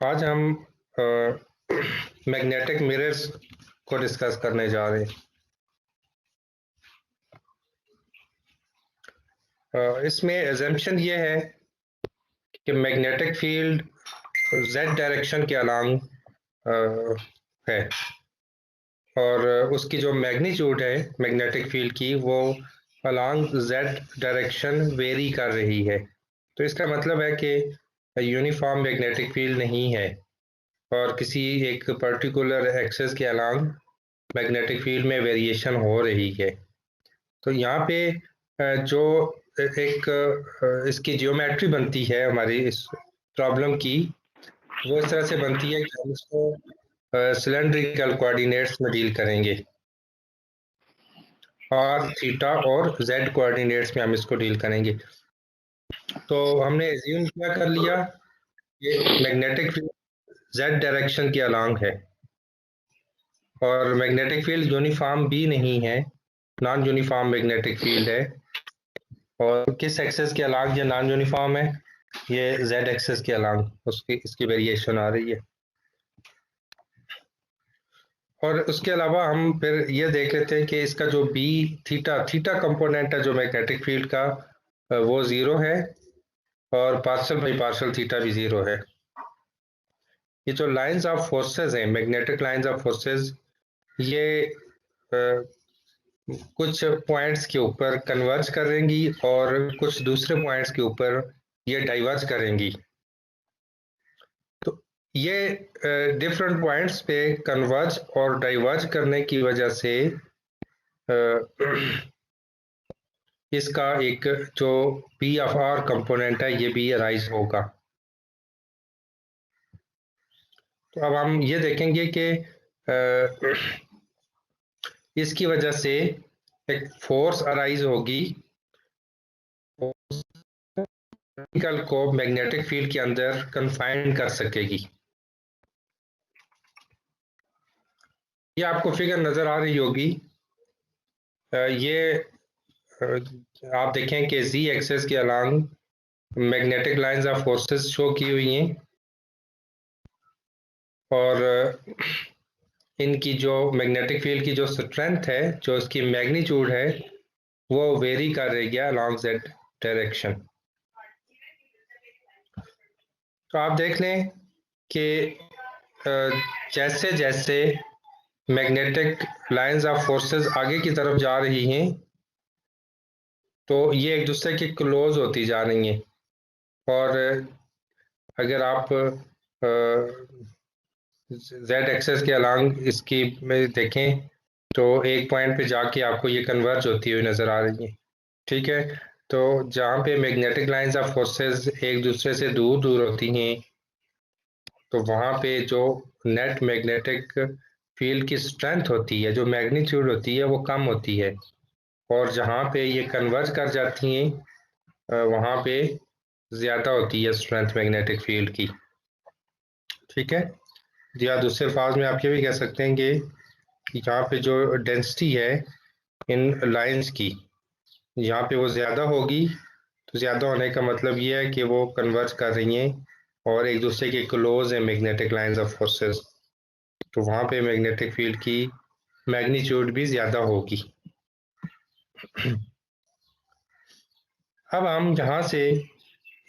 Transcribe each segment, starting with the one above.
आज हम magnetic mirrors को डिस्कस करने जा रहे हैं। इसमें एजम्पशन ये है कि मैग्नेटिक फील्ड जेड डायरेक्शन के अलांग है और उसकी जो मैग्नीट्यूड है मैग्नेटिक फील्ड की वो अलांग जेड डायरेक्शन वेरी कर रही है। तो इसका मतलब है कि यूनिफॉर्म मैग्नेटिक फील्ड नहीं है और किसी एक पर्टिकुलर एक्सिस के अलांग मैग्नेटिक फील्ड में वेरिएशन हो रही है। तो यहाँ पे जो एक इसकी जियोमेट्री बनती है हमारी इस प्रॉब्लम की, वो इस तरह से बनती है कि हम इसको सिलेंड्रिकल कोऑर्डिनेट्स में डील करेंगे और थीटा और जेड कोऑर्डिनेट्स में हम इसको डील करेंगे। तो हमने एज्यूम क्या कर लिया कि मैग्नेटिक फील्ड जेड डायरेक्शन के अलांग है और मैग्नेटिक फील्ड यूनिफॉर्म भी नहीं है, नॉन यूनिफॉर्म मैग्नेटिक फील्ड है। और किस एक्सेस के अलांग ये नॉन यूनिफॉर्म है? ये जेड एक्सेस के अलांग उसकी इसकी वेरिएशन आ रही है। और उसके अलावा हम फिर ये देख लेते हैं कि इसका जो बी थीटा कंपोनेंट है जो मैग्नेटिक फील्ड का, वो जीरो है और पार्शियल बाई पार्शियल थीटा भी जीरो है। ये जो लाइंस ऑफ फोर्सेस हैं, मैग्नेटिक लाइंस ऑफ फोर्सेस, ये कुछ पॉइंट्स के ऊपर कन्वर्ज करेंगी और कुछ दूसरे पॉइंट्स के ऊपर ये डाइवर्ज करेंगी। तो ये डिफरेंट पॉइंट्स पे कन्वर्ज और डाइवर्ज करने की वजह से इसका एक जो पी ऑफ आर कंपोनेंट है ये भी अराइज होगा। तो अब हम ये देखेंगे कि इसकी वजह से एक फोर्स अराइज होगी पार्टिकल को मैग्नेटिक फील्ड के अंदर कन्फाइन कर सकेगी। ये आपको फिगर नजर आ रही होगी। ये आप देखें कि जी एक्सेस के along magnetic lines of forces show की हुई हैं और इनकी जो मैग्नेटिक फील्ड की जो स्ट्रेंथ है, जो इसकी मैग्नीट्यूड है, वो वेरी कर रही है अलोंग जेड डायरेक्शन। तो आप देख लें कि जैसे जैसे मैग्नेटिक लाइंस ऑफ फोर्सेस आगे की तरफ जा रही हैं तो ये एक दूसरे के क्लोज होती जा रही हैं। और अगर आप जेड एक्सेस के अलांग इसकी में देखें तो एक पॉइंट पे जाके आपको ये कन्वर्ज होती हुई नजर आ रही है। ठीक है, तो जहाँ पे मैग्नेटिक लाइंस ऑफ फोर्सेस एक दूसरे से दूर दूर होती हैं तो वहाँ पे जो नेट मैग्नेटिक फील्ड की स्ट्रेंथ होती है, जो मैग्नीट्यूड होती है, वो कम होती है। और जहाँ पे ये कन्वर्ज कर जाती हैं वहाँ पे ज़्यादा होती है स्ट्रेंथ मैग्नेटिक फील्ड की। ठीक है, या दूसरे अल्फाज में आप ये भी कह सकते हैं कि यहाँ पे जो डेंसिटी है इन लाइंस की, यहाँ पे वो ज़्यादा होगी। तो ज़्यादा होने का मतलब ये है कि वो कन्वर्ज कर रही हैं और एक दूसरे के क्लोज है मैग्नेटिक लाइंस ऑफ फोर्सेस। तो वहाँ पे मैग्नेटिक फील्ड की मैग्नीट्यूड भी ज़्यादा होगी। अब हम यहाँ से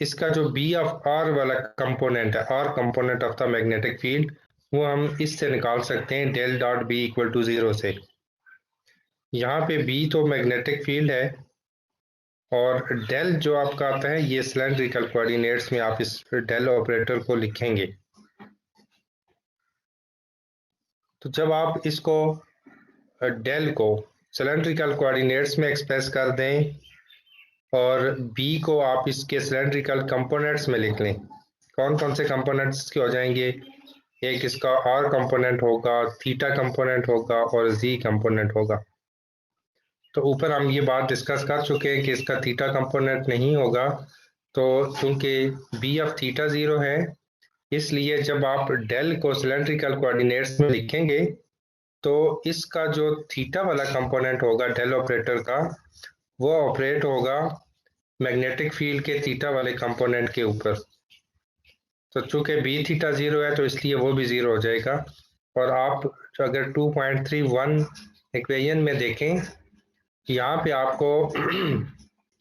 इसका जो बी ऑफ आर वाला कंपोनेंट है, R component of the magnetic field, वो हम इससे निकाल सकते हैं del dot B equal to zero से। यहाँ पे बी तो मैग्नेटिक फील्ड है और डेल जो आपका आता है ये सिलेंड्रिकल कोऑर्डिनेट्स में आप इस डेल ऑपरेटर को लिखेंगे। तो जब आप इसको डेल को सिलेंड्रिकल कोऑर्डिनेट्स में एक्सप्रेस कर दें और बी को आप इसके सिलेंड्रिकल कंपोनेंट्स में लिख लें, कौन कौन से कंपोनेंट्स के हो जाएंगे? एक इसका आर कंपोनेंट होगा, थीटा कंपोनेंट होगा और जी कंपोनेंट होगा। तो ऊपर हम ये बात डिस्कस कर चुके हैं कि इसका थीटा कंपोनेंट नहीं होगा, तो चूंकि बी ऑफ थीटा जीरो है इसलिए जब आप डेल को सिलेंड्रिकल कोऑर्डिनेट्स में लिखेंगे तो इसका जो थीटा वाला कंपोनेंट होगा डेल ऑपरेटर का, वो ऑपरेट होगा मैग्नेटिक फील्ड के थीटा वाले कंपोनेंट के ऊपर। तो चूंकि बी थीटा 0 है तो इसलिए वो भी 0 हो जाएगा। और आप अगर 2.31 इक्वेशन में देखें, यहाँ पे आपको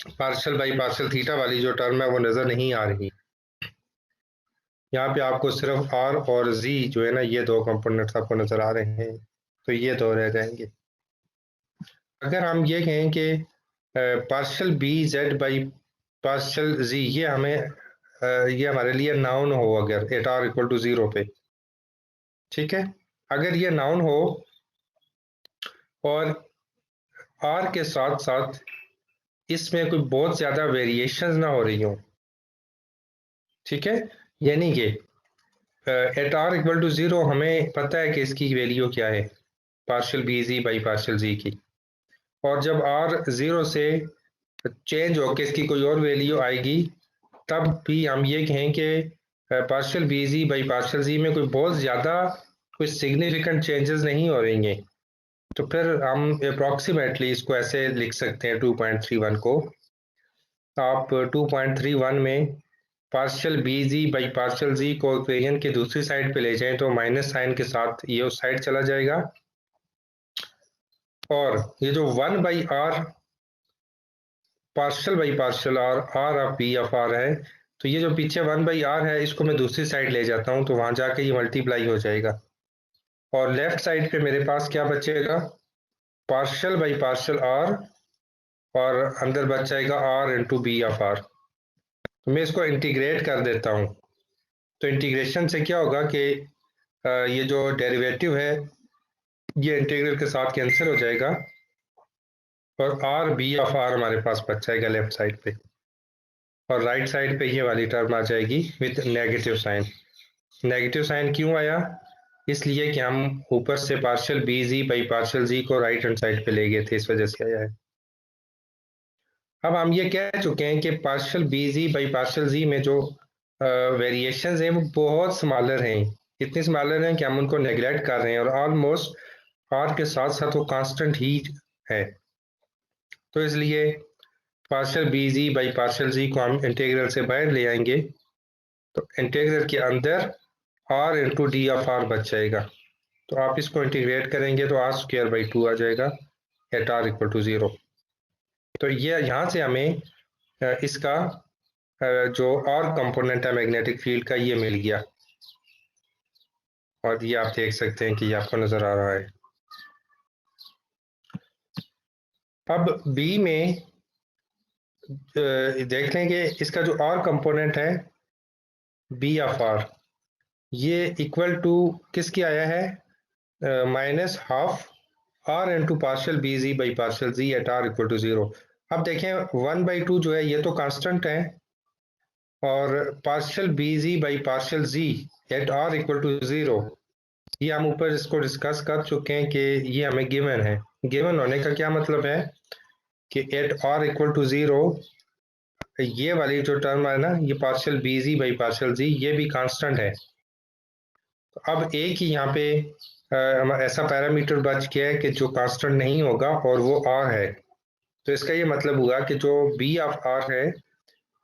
पार्शियल बाई पार्शियल थीटा वाली जो टर्म है वो नज़र नहीं आ रही। यहाँ पे आपको सिर्फ आर और जी जो है ना, ये दो कंपोनेंट्स आपको नज़र आ रहे हैं, तो ये दो रह जाएंगे। अगर हम ये कहें कि partial B Z by partial G, ये हमारे लिए नाउन हो अगर एट आर इक्वल टू 0 पे, ठीक है। अगर ये नाउन हो और आर के साथ साथ इसमें कोई बहुत ज्यादा वेरिएशंस ना हो रही हो, ठीक है, यानी कि एट आर इक्वल टू 0 हमें पता है कि इसकी वैल्यू क्या है, partial B ji by partial G की। और जब आर 0 से चेंज होकर इसकी कोई और वैल्यू आएगी, तब भी हम ये कहें कि partial B ji by partial G में कोई बहुत ज़्यादा कोई सिग्निफिकेंट चेंजेस नहीं हो रही हैं, तो फिर हम अप्रॉक्सीमेटली इसको ऐसे लिख सकते हैं 2.31 को। आप 2.31 में partial B ji by partial G को इक्वेशन के दूसरी साइड पे ले जाएं तो माइनस साइन के साथ ये उस साइड चला जाएगा। और ये जो 1 by R partial by partial R of B of R है, तो ये जो पीछे 1 बाई आर है इसको मैं दूसरी साइड ले जाता हूँ तो वहां जाके ये मल्टीप्लाई हो जाएगा। और लेफ्ट साइड पे मेरे पास क्या बचेगा, पार्शियल बाई पार्शियल आर, और अंदर बच जाएगा R into B of R. तो मैं इसको इंटीग्रेट कर देता हूँ, तो इंटीग्रेशन से क्या होगा कि ये जो डेरिवेटिव है ये इंटीग्रल के साथ कैंसिल हो जाएगा और आर बी ऑफ आर हमारे पास बच जाएगा लेफ्ट साइड पे, और राइट साइड पे ये वाली टर्म आ जाएगी with negative sign. Negative sign क्यों आया, इसलिए कि हम ऊपर से partial B ji by partial G को राइट हैंड साइड पे ले गए थे, इस वजह से आया है। अब हम ये कह चुके हैं कि partial B ji by partial G में जो वेरिएशंस हैं वो बहुत स्मॉलर हैं, इतने स्मॉलर हैं कि हम उनको नेग्लेक्ट कर रहे हैं, और ऑलमोस्ट आर के साथ साथ वो कांस्टेंट ही है। तो इसलिए partial B ji by partial G को हम इंटीग्रल से बाहर ले आएंगे, तो इंटीग्रल के अंदर R into D of R बच जाएगा। तो आप इसको इंटीग्रेट करेंगे तो आर स्क्वायर बाई 2 आ जाएगा एट आर इक्वल टू 0। तो ये यहाँ से हमें इसका जो और कंपोनेंट है मैग्नेटिक फील्ड का ये मिल गया, और ये आप देख सकते हैं कि ये आपको नजर आ रहा है। अब बी में देख लें कि इसका जो और कंपोनेंट है बी ऑफ आर, ये इक्वल टू किसकी आया है, minus half R into partial B ji by partial Z at R equal to 0। अब देखें 1/2 जो है ये तो कांस्टेंट है, और partial B ji by partial Z at R equal to 0, ये हम ऊपर इसको डिस्कस कर चुके हैं कि ये हमें गिवन है। गिवन होने का क्या मतलब है कि एट आर इक्वल टू 0 ये वाली जो टर्म है ना, ये partial B ji by partial G, ये भी कांस्टेंट है। तो अब एक ही यहाँ पे ऐसा पैरामीटर बच गया है कि जो कांस्टेंट नहीं होगा, और वो आर है। तो इसका ये मतलब हुआ कि जो बी ऑफ आर है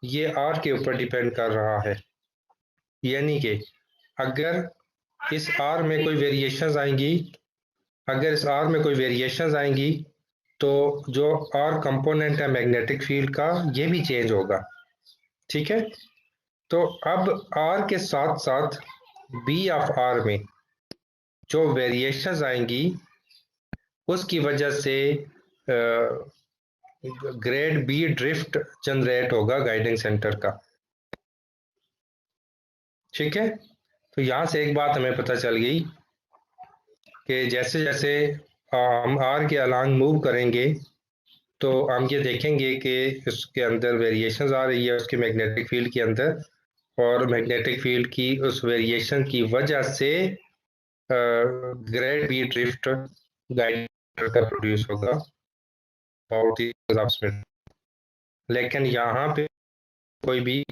ये आर के ऊपर डिपेंड कर रहा है, यानी कि अगर इस आर में कोई वेरिएशंस आएंगी, अगर इस आर में कोई वेरिएशंस आएंगी तो जो आर कंपोनेंट है मैग्नेटिक फील्ड का ये भी चेंज होगा, ठीक है। तो अब आर के साथ साथ बी ऑफ आर में जो वेरिएशंस आएंगी उसकी वजह से ग्रेड बी ड्रिफ्ट जनरेट होगा गाइडिंग सेंटर का, ठीक है। तो यहां से एक बात हमें पता चल गई कि जैसे जैसे हम आर के अलांग मूव करेंगे तो हम ये देखेंगे कि उसके अंदर वेरिएशंस आ रही है उसके मैग्नेटिक फील्ड के अंदर, और मैग्नेटिक फील्ड की उस वेरिएशन की वजह से ग्रेड बी ड्रिफ्ट गाइड का प्रोड्यूस होगा बहुत ही में। लेकिन यहाँ पे कोई भी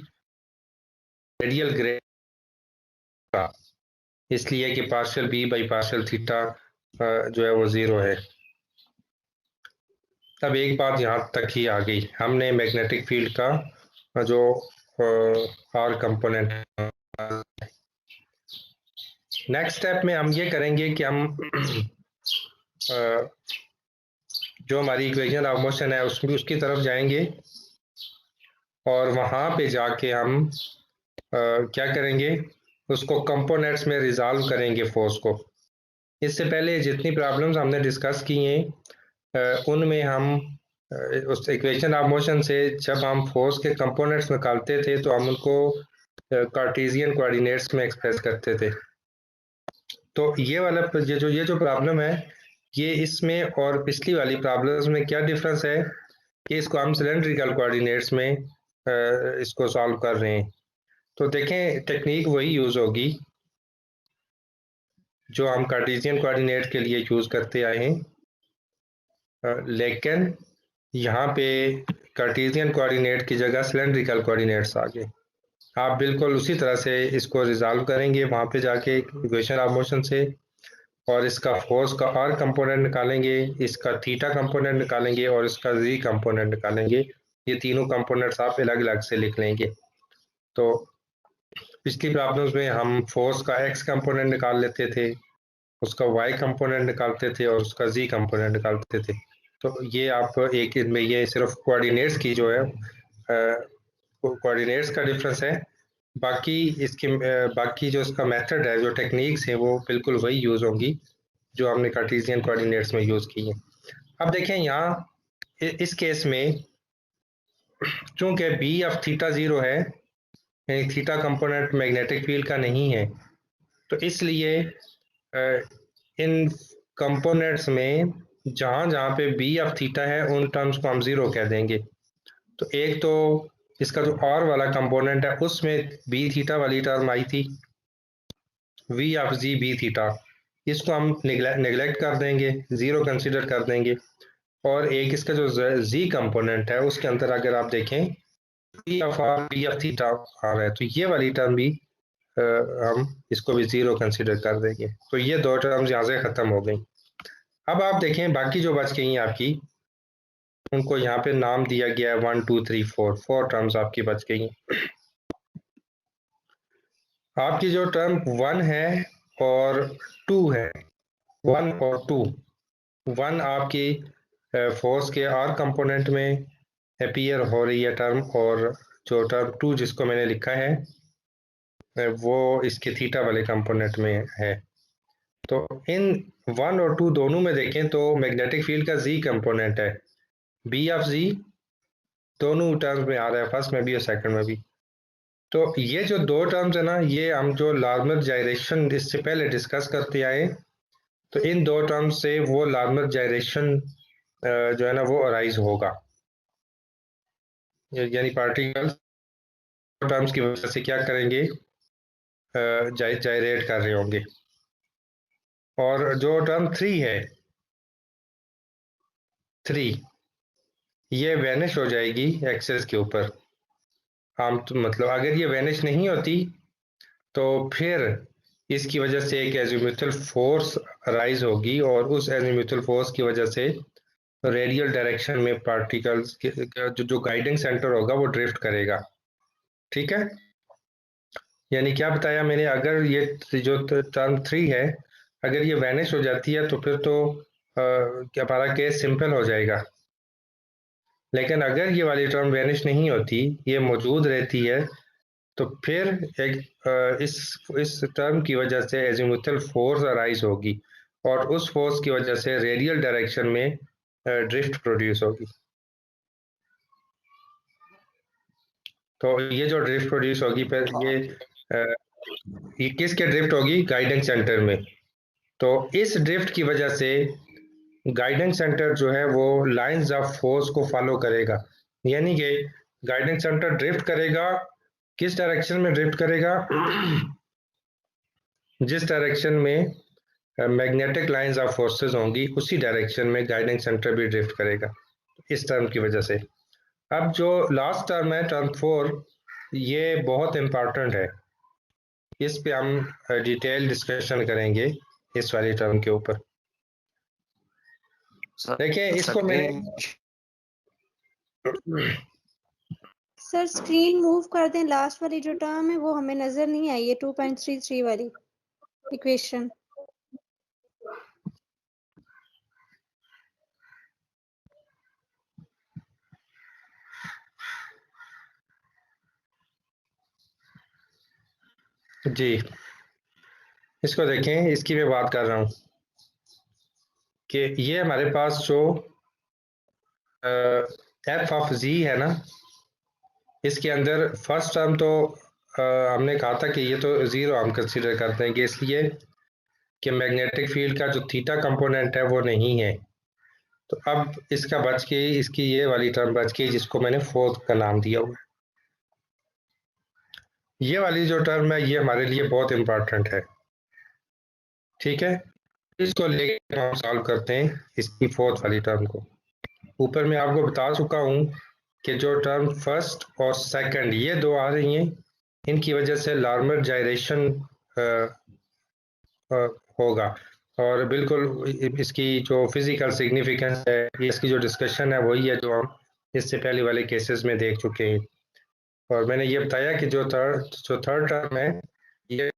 रेडियल ग्रेड का, इसलिए कि partial B by partial theta जो है वो 0 है। तब एक बात यहाँ तक ही आ गई, हमने मैग्नेटिक फील्ड का जो आर कंपोनेंट नेक्स्ट स्टेप में हम ये करेंगे कि हम जो हमारी इक्वेशन ऑफ मोशन है उसकी तरफ जाएंगे और वहां पे जाके हम क्या करेंगे, उसको कंपोनेंट्स में रिजॉल्व करेंगे फोर्स को। इससे पहले जितनी प्रॉब्लम्स हमने डिस्कस की हैं उनमें हम उस इक्वेशन ऑफ मोशन से जब हम फोर्स के कंपोनेंट्स निकालते थे तो हम उनको कार्टेशियन कोऑर्डिनेट्स में एक्सप्रेस करते थे। तो ये जो प्रॉब्लम है ये इसमें और पिछली वाली प्रॉब्लम्स में क्या डिफरेंस है कि इसको हम सिलेंड्रिकल कोऑर्डिनेट्स में इसको सॉल्व कर रहे हैं। तो देखें टेक्निक वही यूज होगी जो हम कार्टेशियन कोऑर्डिनेट के लिए यूज करते आए हैं, लेकिन यहाँ पे कार्टेशियन कोऑर्डिनेट की जगह सिलेंड्रिकल कोऑर्डिनेट्स आ गए। आप बिल्कुल उसी तरह से इसको रिजॉल्व करेंगे वहाँ पे जाके इक्वेशन ऑफ मोशन से, और इसका फोर्स का आर कंपोनेंट निकालेंगे, इसका थीटा कंपोनेंट निकालेंगे और इसका जी कंपोनेंट निकालेंगे। ये तीनों कंपोनेंट्स आप अलग अलग से लिख लेंगे। तो पिछली प्रॉब्लम्स में हम फोर्स का एक्स कंपोनेंट निकाल लेते थे, उसका वाई कंपोनेंट निकालते थे और उसका जी कंपोनेंट निकालते थे। तो ये आप एक इनमें ये सिर्फ कोऑर्डिनेट्स की जो है कोऑर्डिनेट्स का डिफरेंस है। बाकी इसके बाकी जो इसका मेथड है, जो टेक्निक्स है, वो बिल्कुल वही यूज होंगी जो हमने कार्टेशियन कोऑर्डिनेट्स में यूज की है। अब देखें यहाँ इस केस में चूंकि बी ऑफ थीटा 0 है, यानी थीटा कंपोनेंट मैग्नेटिक फील्ड का नहीं है, तो इसलिए इन कंपोनेंट्स में जहां जहां पे बी ऑफ थीटा है उन टर्म्स को हम 0 कह देंगे। तो एक तो इसका जो और वाला कंपोनेंट है उसमें बी थीटा वाली टर्म आई थी, V of Z B theta, इसको हम निगलेक्ट कर देंगे, 0 कंसिडर कर देंगे। और एक इसका जो जी कंपोनेंट है उसके अंदर अगर आप देखें B of R B of theta आ रहा है, तो ये वाली टर्म भी हम इसको भी 0 कंसिडर कर देंगे। तो ये दो टर्म्स यहाँ से खत्म हो गई। अब आप देखें बाकी जो बच गई हैं आपकी, उनको यहाँ पे नाम दिया गया है 1 2 3 4, 4 टर्म्स आपकी बच गई हैं। आपकी जो टर्म 1 है और 2 है, 1 और 2, 1 आपकी फोर्स के आर कंपोनेंट में अपीयर हो रही है टर्म, और जो टर्म 2 जिसको मैंने लिखा है वो इसके थीटा वाले कंपोनेंट में है। तो इन 1 और 2 दोनों में देखें तो मैग्नेटिक फील्ड का जी कंपोनेंट है, बी ऑफ जी दोनों टर्म्स में आ रहा है, फर्स्ट में भी और सेकंड में भी। तो ये जो दो टर्म्स है ना, ये हम जो लार्मर जायरेशन इससे पहले डिस्कस करते आए, तो इन दो टर्म्स से वो लार्मर जायरेशन जो है ना वो अराइज होगा, यानी पार्टिकल्स टर्म्स की वजह से क्या करेंगे, जायरेट कर रहे होंगे। और जो टर्म 3 है, 3 ये वैनिश हो जाएगी एक्सेस के ऊपर। हम तो मतलब अगर ये वैनिश नहीं होती तो फिर इसकी वजह से एक एजीम्यूथल फोर्स राइज होगी, और उस एजीम्यूथल फोर्स की वजह से रेडियल डायरेक्शन में पार्टिकल्स जो गाइडिंग सेंटर होगा वो ड्रिफ्ट करेगा। ठीक है, यानी क्या बताया मैंने, अगर ये जो टर्म 3 है अगर ये वैनिश हो जाती है तो फिर तो क्या हमारा केस सिंपल हो जाएगा। लेकिन अगर ये वाली टर्म वैनिश नहीं होती, ये मौजूद रहती है, तो फिर एक इस टर्म की वजह से एजीमुथल फोर्स अराइज होगी, और उस फोर्स की वजह से रेडियल डायरेक्शन में ड्रिफ्ट प्रोड्यूस होगी। तो ये जो ड्रिफ्ट प्रोड्यूस होगी फिर ये किसके ड्रिफ्ट होगी, गाइडिंग सेंटर में। तो इस ड्रिफ्ट की वजह से गाइडिंग सेंटर जो है वो लाइंस ऑफ फोर्स को फॉलो करेगा, यानी कि गाइडिंग सेंटर ड्रिफ्ट करेगा, किस डायरेक्शन में ड्रिफ्ट करेगा, जिस डायरेक्शन में मैग्नेटिक लाइंस ऑफ फोर्सेस होंगी उसी डायरेक्शन में गाइडिंग सेंटर भी ड्रिफ्ट करेगा, इस टर्म की वजह से। अब जो लास्ट टर्म है टर्म 4, ये बहुत इंपॉर्टेंट है, इस पे हम डिटेल डिस्कशन करेंगे इस वाली टर्म के ऊपर। देखिए इसको मैंने सर स्क्रीन मूव कर दें, लास्ट वाली जो टर्म है वो हमें नजर नहीं आई है, 2.33 वाली इक्वेशन। जी, इसको देखें, इसकी मैं बात कर रहा हूँ कि ये हमारे पास जो एफ ऑफ जी है ना, इसके अंदर फर्स्ट टर्म तो हमने कहा था कि ये तो ज़ीरो हम कंसीडर कर देंगे, इसलिए कि मैग्नेटिक फील्ड का जो थीटा कंपोनेंट है वो नहीं है। तो अब इसका बच के इसकी ये वाली टर्म बच गई जिसको मैंने फोर्थ का नाम दिया हुआ है। ये वाली जो टर्म है ये हमारे लिए बहुत इंपॉर्टेंट है, ठीक है। इसको लेकर हम सॉल्व करते हैं इसकी फोर्थ वाली टर्म को। ऊपर मैं आपको बता चुका हूँ कि जो टर्म फर्स्ट और सेकंड ये दो आ रही हैं, इनकी वजह से लार्मर जायरेशन होगा, और बिल्कुल इसकी जो फिजिकल सिग्निफिकेंस है, इसकी जो डिस्कशन है वही है जो हम इससे पहले वाले केसेस में देख चुके हैं। और मैंने ये बताया कि जो थर्ड टर्म है ये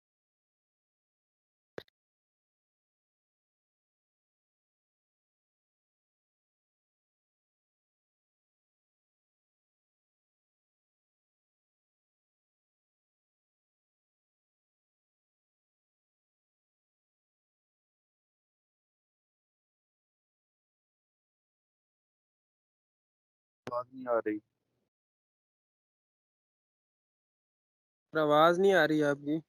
आवाज नहीं आ रही। आवाज नहीं आ रही आपकी।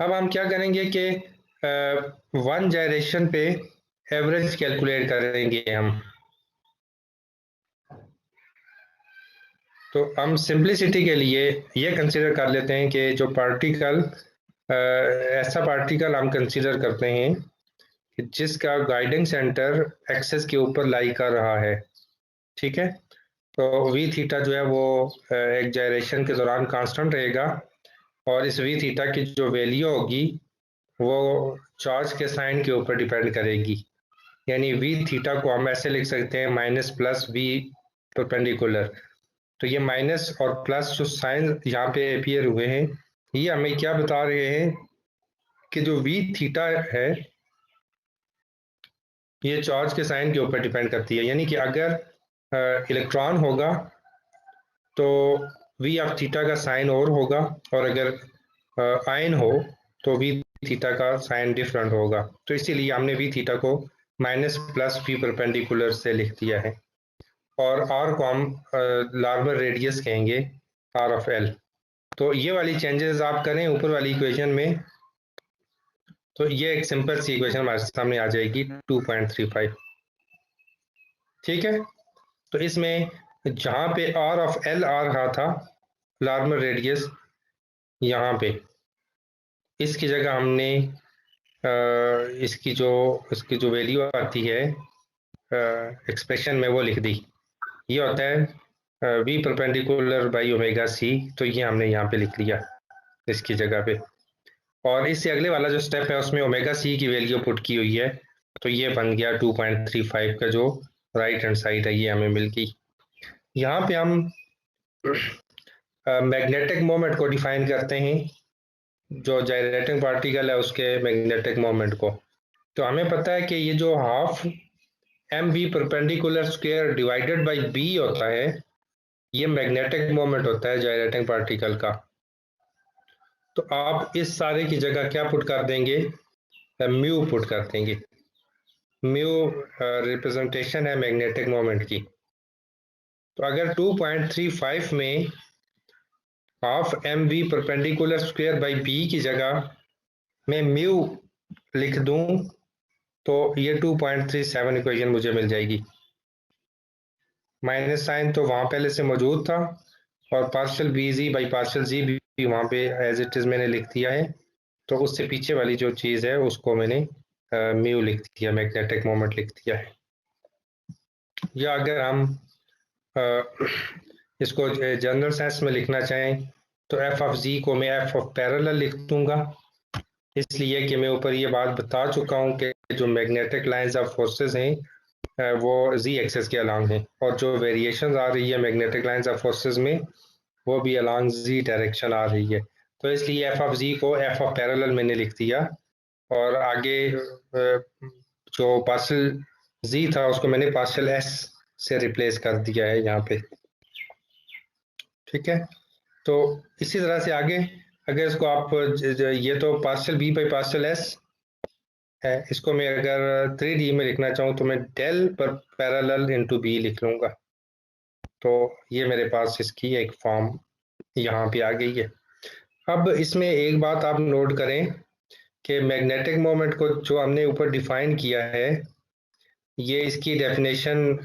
अब हम क्या करेंगे कि वन जायरेशन पे एवरेज कैलकुलेट करेंगे हम। तो हम सिंप्लिसिटी के लिए ये कंसीडर कर लेते हैं कि जो पार्टिकल ऐसा पार्टिकल हम कंसीडर करते हैं कि जिसका गाइडिंग सेंटर एक्सेस के ऊपर लाई कर रहा है, ठीक है। तो वी थीटा जो है वो एक जायरेशन के दौरान कांस्टेंट रहेगा और इस वी थीटा की जो वैल्यू होगी वो चार्ज के साइन के ऊपर डिपेंड करेगी। यानी वी थीटा को हम ऐसे लिख सकते हैं माइनस प्लस वी परपेंडिकुलर। तो ये माइनस और प्लस जो साइन यहाँ पे अपीयर हुए हैं ये हमें क्या बता रहे हैं कि जो वी थीटा है ये चार्ज के साइन के ऊपर डिपेंड करती है। यानी कि अगर इलेक्ट्रॉन होगा तो वी ऑफ थीटा का साइन और होगा और अगर आयन हो तो वी थीटा का साइन डिफरेंट होगा। तो इसीलिए हमने वी थीटा को माइनस प्लस वी परपेंडिकुलर से लिख दिया है और आर को हम लार्मर रेडियस कहेंगे आर ऑफ एल। तो ये वाली चेंजेस आप करें ऊपर वाली इक्वेशन में तो ये एक सिंपल सी इक्वेशन हमारे सामने आ जाएगी 2.35। ठीक है। तो इसमें जहां पे आर ऑफ एल आ रहा था लार्मर रेडियस यहाँ पे इसकी जगह हमने इसकी जो वैल्यू आती है एक्सप्रेशन में वो लिख दी। ये होता है V perpendicular by omega C. तो ये हमने यहाँ पे लिख लिया इसकी जगह पे और इससे अगले वाला जो स्टेप है उसमें ओमेगा सी की वैल्यू पुट की हुई है। तो ये बन गया 2.35 का जो राइट हैंड साइड है ये हमें मिल गई। यहाँ पे हम मैग्नेटिक मोमेंट को डिफाइन करते हैं, जो जाइरेटिंग पार्टिकल है उसके मैग्नेटिक मोमेंट को। तो हमें पता है कि ये जो half M V perpendicular square divided by B होता है ये मैग्नेटिक मोमेंट होता है जाइरेटिंग पार्टिकल का। तो आप इस सारे की जगह क्या पुट कर देंगे, म्यू पुट कर देंगे। म्यू रिप्रेजेंटेशन है मैग्नेटिक मोमेंट की। तो अगर 2.35 में half M V perpendicular square by B की जगह मैं म्यू लिख दूं तो ये 2.37 इक्वेशन मुझे मिल जाएगी। माइनस साइन तो वहां पहले से मौजूद था और partial B ji by partial G भी वहां पे एज इट इज मैंने लिख दिया है। तो उससे पीछे वाली जो चीज है उसको मैंने म्यू लिख दिया, मैग्नेटिक मोमेंट लिख दिया है। या अगर हम इसको जनरल सेंस में लिखना चाहें तो एफ ऑफ जी को मैं एफ ऑफ पैरेलल लिख दूंगा, इसलिए कि मैं ऊपर ये बात बता चुका हूं कि जो मैग्नेटिक लाइंस ऑफ फोर्सेस हैं वो जी एक्सेस के अलोंग हैं और जो वेरिएशन आ रही है मैग्नेटिक लाइंस ऑफ फोर्सेस में वो भी अलोंग जी डायरेक्शन आ रही है। तो इसलिए एफ ऑफ जी को एफ ऑफ पैरेलल मैंने लिख दिया और आगे जो पार्शियल जी था उसको मैंने पार्शियल एस से रिप्लेस कर दिया है यहाँ पे। ठीक है। तो इसी तरह से आगे अगर इसको आप ये तो partial B by partial S है, इसको मैं अगर 3D में लिखना चाहूँ तो मैं डेल पर पैरेलल इनटू बी लिख लूंगा। तो ये मेरे पास इसकी एक फॉर्म यहाँ पे आ गई है। अब इसमें एक बात आप नोट करें कि मैग्नेटिक मोमेंट को जो हमने ऊपर डिफाइन किया है ये इसकी डेफिनेशन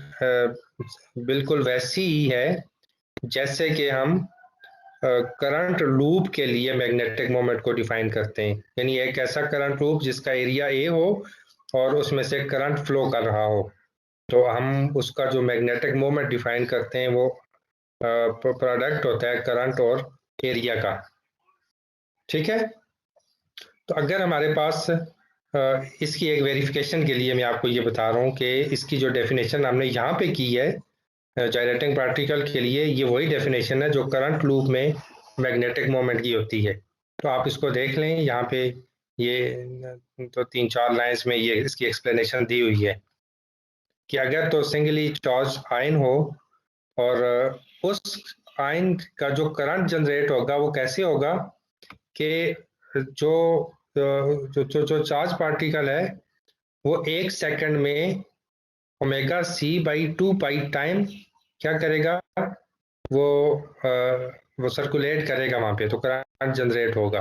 बिल्कुल वैसी ही है जैसे कि हम करंट लूप के लिए मैग्नेटिक मोमेंट को डिफाइन करते हैं। यानी एक ऐसा करंट लूप जिसका एरिया ए हो और उसमें से करंट फ्लो कर रहा हो तो हम उसका जो मैग्नेटिक मोमेंट डिफाइन करते हैं वो प्रोडक्ट होता है करंट और एरिया का। ठीक है। तो अगर हमारे पास इसकी एक वेरिफिकेशन के लिए मैं आपको ये बता रहा हूँ कि इसकी जो डेफिनेशन हमने यहाँ पे की है जाइरेटिंग पार्टिकल के लिए ये वही डेफिनेशन है जो करंट लूप में मैग्नेटिक मोमेंट की होती है। तो आप इसको देख लें यहाँ पे ये तो 3-4 लाइंस में ये इसकी एक्सप्लेनेशन दी हुई है कि अगर तो सिंगली चार्ज आयन हो और उस आयन का जो करंट जनरेट होगा वो कैसे होगा कि जो चार्ज पार्टिकल है वो 1 सेकंड में omega C by 2 pi time क्या करेगा वो सर्कुलेट करेगा वहां पे तो करंट जनरेट होगा।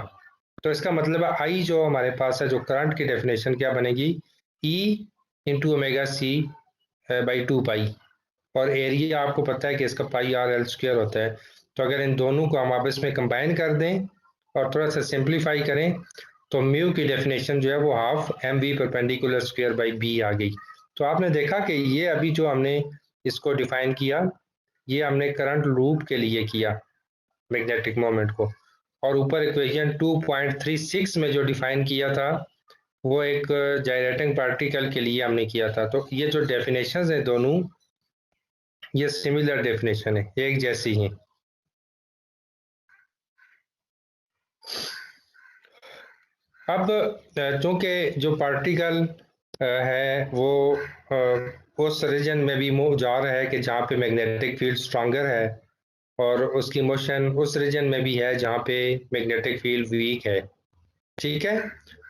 तो इसका मतलब है आई जो हमारे पास है, जो करंट की डेफिनेशन क्या बनेगी, E into omega C by 2 pi, और एरिया आपको पता है कि इसका पाई आर एल स्क्वायर होता है। तो अगर इन दोनों को हम आपस में कंबाइन कर दें और थोड़ा सा सिंप्लीफाई करें तो म्यू की डेफिनेशन जो है वो half M V perpendicular square by B आ गई। तो आपने देखा कि ये अभी जो हमने इसको डिफाइन किया, ये हमने करंट लूप के लिए किया मैग्नेटिक मोमेंट को, और ऊपर इक्वेशन 2.36 में जो डिफाइन किया था वो एक जाइरेटिंग पार्टिकल के लिए हमने किया था। तो ये जो डेफिनेशंस हैं दोनों, ये सिमिलर डेफिनेशन है, एक जैसी हैं। अब चूंकि जो पार्टिकल है वो उस रीजन में भी मूव जा रहा है कि जहाँ पे मैग्नेटिक फील्ड स्ट्रांगर है, और उसकी मोशन उस रीजन में भी है जहाँ पे मैग्नेटिक फील्ड वीक है। ठीक है,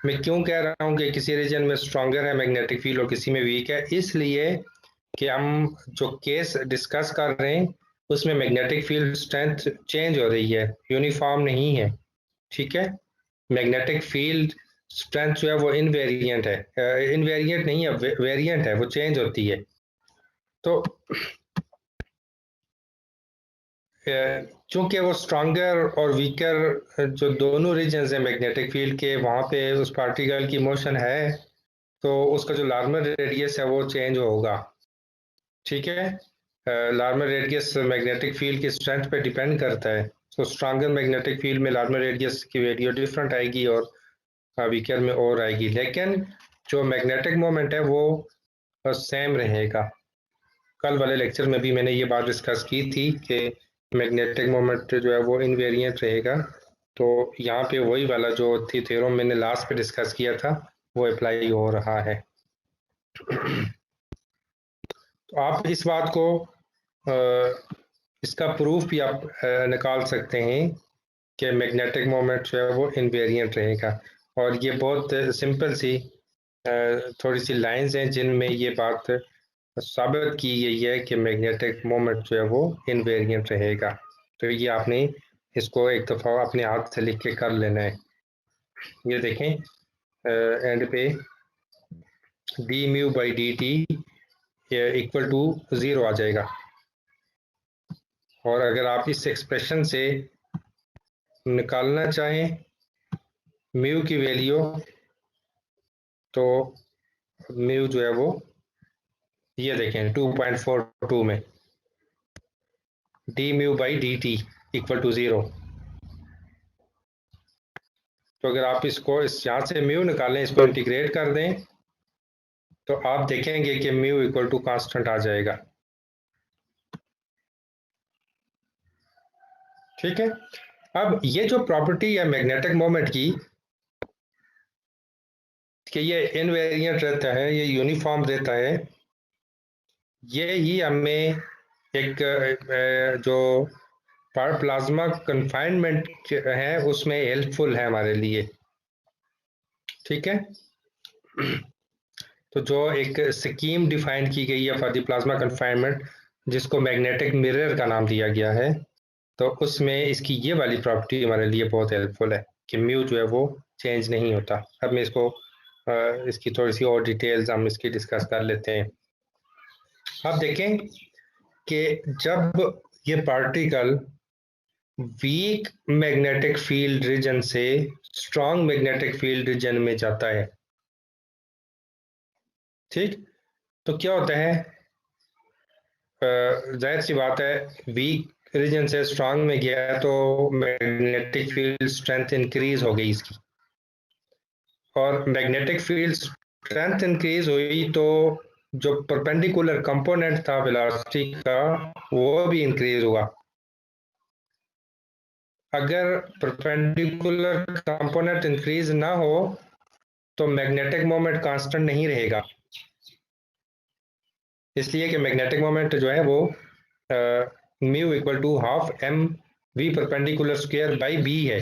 मैं क्यों कह रहा हूँ कि किसी रीजन में स्ट्रांगर है मैग्नेटिक फील्ड और किसी में वीक है, इसलिए कि हम जो केस डिस्कस कर रहे हैं उसमें मैग्नेटिक फील्ड स्ट्रेंथ चेंज हो रही है, यूनिफॉर्म नहीं है। ठीक है, मैग्नेटिक फील्ड स्ट्रेंथ जो है वो इनवेरिएंट है, इनवेरिएंट नहीं है, वेरिएंट है, वो चेंज होती है। तो चूंकि वो स्ट्रांगर और वीकर जो दोनों रीजन्स हैं मैग्नेटिक फील्ड के, वहाँ पे उस पार्टिकल की मोशन है, तो उसका जो लार्मर रेडियस है वो चेंज होगा। ठीक है, लार्मर रेडियस मैग्नेटिक फील्ड की स्ट्रेंथ पे डिपेंड करता है। तो स्ट्रांगर मैग्नेटिक फील्ड में लार्मर रेडियस की वैल्यू डिफरेंट आएगी और वीकर में और आएगी, लेकिन जो मैग्नेटिक मोमेंट है वो सेम रहेगा। कल वाले लेक्चर में भी मैंने ये बात डिस्कस की थी कि मैग्नेटिक मोमेंट जो है वो इनवेरिएंट रहेगा। तो यहाँ पे वही वाला जो थी थ्योरम मैंने लास्ट पे डिस्कस किया था वो अप्लाई हो रहा है। तो आप इस बात को इसका प्रूफ भी आप निकाल सकते हैं कि मैग्नेटिक मोमेंट जो है वो इनवेरिएंट रहेगा, और ये बहुत सिंपल सी थोड़ी सी लाइंस हैं जिनमें ये बात साबित की गई है कि मैग्नेटिक मोमेंट जो है वो इनवेरिएंट रहेगा। तो ये आपने इसको एक दफ़ा अपने हाथ से लिख के कर लेना है। ये देखें एंड पे D mu by D T equal to 0 आ जाएगा, और अगर आप इस एक्सप्रेशन से निकालना चाहें म्यू की वैल्यू, तो म्यू जो है वो ये देखें 2.42 में D mu by D T equal to 0। तो अगर आप इसको इस यहाँ से म्यू निकालें, इसको इंटीग्रेट कर दें, तो आप देखेंगे कि म्यू इक्वल टू कांस्टेंट आ जाएगा। ठीक है, अब ये जो प्रॉपर्टी है मैग्नेटिक मोमेंट की कि ये इनवेरिएंट रहता है, ये यूनिफॉर्म रहता है, ये ही हमें एक जो प्लाज्मा कन्फाइनमेंट है उसमें हेल्पफुल है हमारे लिए। ठीक है, तो जो एक स्कीम डिफाइन की गई है फॉर द प्लाज्मा कन्फाइनमेंट, जिसको मैग्नेटिक मिरर का नाम दिया गया है, तो उसमें इसकी ये वाली प्रॉपर्टी हमारे लिए बहुत हेल्पफुल है कि म्यू जो है वो चेंज नहीं होता। अब मैं इसको इसकी थोड़ी सी और डिटेल्स हम इसकी डिस्कस कर लेते हैं। अब देखें कि जब ये particle weak magnetic field region से स्ट्रॉन्ग मैग्नेटिक फील्ड रीजन में जाता है, ठीक, तो क्या होता है, जाहिर सी बात है वीक रीजन से स्ट्रांग में गया तो मैग्नेटिक फील्ड स्ट्रेंथ इंक्रीज हो गई इसकी, और मैग्नेटिक फील्ड स्ट्रेंथ इंक्रीज हुई तो जो परपेंडिकुलर कंपोनेंट था वेलोसिटी का वो भी इंक्रीज हुआ। अगर परपेंडिकुलर कंपोनेंट इंक्रीज ना हो तो मैग्नेटिक मोमेंट कांस्टेंट नहीं रहेगा, इसलिए कि मैग्नेटिक मोमेंट जो है वो mu equal to half M V perpendicular square by B है।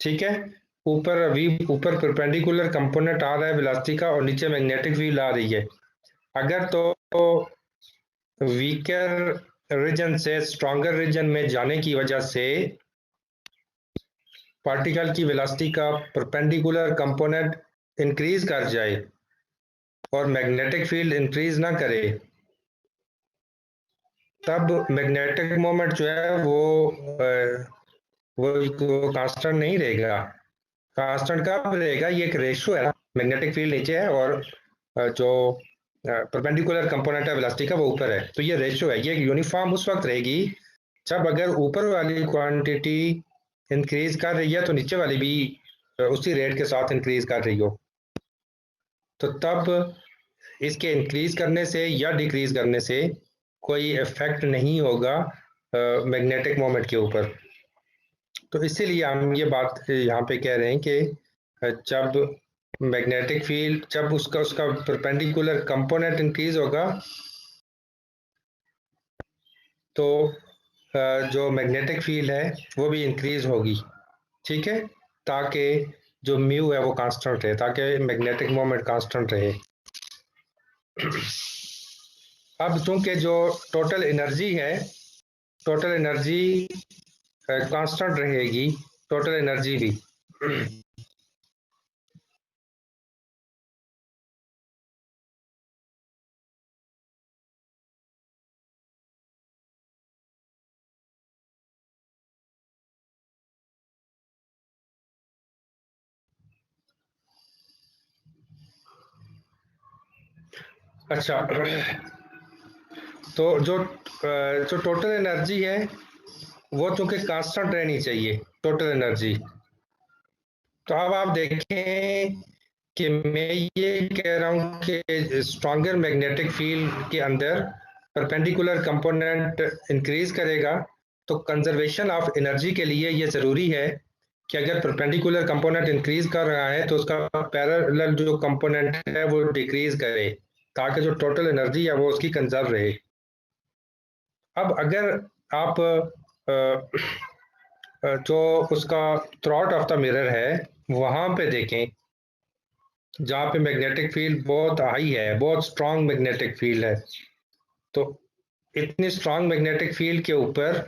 ठीक है, ऊपर परपेंडिकुलर कंपोनेंट आ रहा है वेलोसिटी का और नीचे मैग्नेटिक फील्ड आ रही है। अगर तो वीकर रीजन से स्ट्रॉन्गर रीजन में जाने की वजह से पार्टिकल की वेलोसिटी का परपेंडिकुलर कंपोनेंट इंक्रीज कर जाए और मैग्नेटिक फील्ड इंक्रीज ना करे, तब मैग्नेटिक मोमेंट जो है वो कांस्टेंट नहीं रहेगा। कांस्टेंट कब रहेगा? ये एक रेशियो है, मैग्नेटिक फील्ड नीचे है और जो परपेंडिकुलर कंपोनेंट है वेलोसिटी का वो ऊपर है, तो ये रेशियो है। ये यूनिफॉर्म उस वक्त रहेगी जब अगर ऊपर वाली क्वांटिटी इंक्रीज कर रही है तो नीचे वाली भी उसी रेट के साथ इंक्रीज कर रही हो, तो तब इसके इंक्रीज करने से या डिक्रीज करने से कोई इफेक्ट नहीं होगा मैग्नेटिक मोमेंट के ऊपर। तो इसीलिए हम ये बात यहाँ पे कह रहे हैं कि जब मैग्नेटिक फील्ड जब उसका परपेंडिकुलर कंपोनेंट इंक्रीज होगा तो जो मैग्नेटिक फील्ड है वो भी इंक्रीज होगी, ठीक है, ताकि जो म्यू है वो कांस्टेंट रहे, ताकि मैग्नेटिक मोमेंट कांस्टेंट रहे। अब चूंकि जो टोटल एनर्जी है, टोटल एनर्जी कांस्टेंट रहेगी, टोटल एनर्जी भी अच्छा, तो जो टोटल एनर्जी है वो चूंकि कांस्टेंट रहनी चाहिए, टोटल एनर्जी। तो अब आप देखें कि मैं ये कह रहा हूं कि स्ट्रॉन्गर मैग्नेटिक फील्ड के अंदर परपेंडिकुलर कंपोनेंट इंक्रीज करेगा, तो कंजर्वेशन ऑफ एनर्जी के लिए ये ज़रूरी है कि अगर परपेंडिकुलर कंपोनेंट इंक्रीज कर रहा है तो उसका पैरेलल जो कंपोनेंट है वो डिक्रीज करे, ताकि जो टोटल एनर्जी है वो उसकी कंजर्व रहे। अब अगर आप जो उसका थ्रॉट ऑफ द मिरर है वहां पे देखें जहाँ पे मैग्नेटिक फील्ड बहुत हाई है, बहुत स्ट्रॉन्ग मैग्नेटिक फील्ड है, तो इतनी स्ट्रॉन्ग मैग्नेटिक फील्ड के ऊपर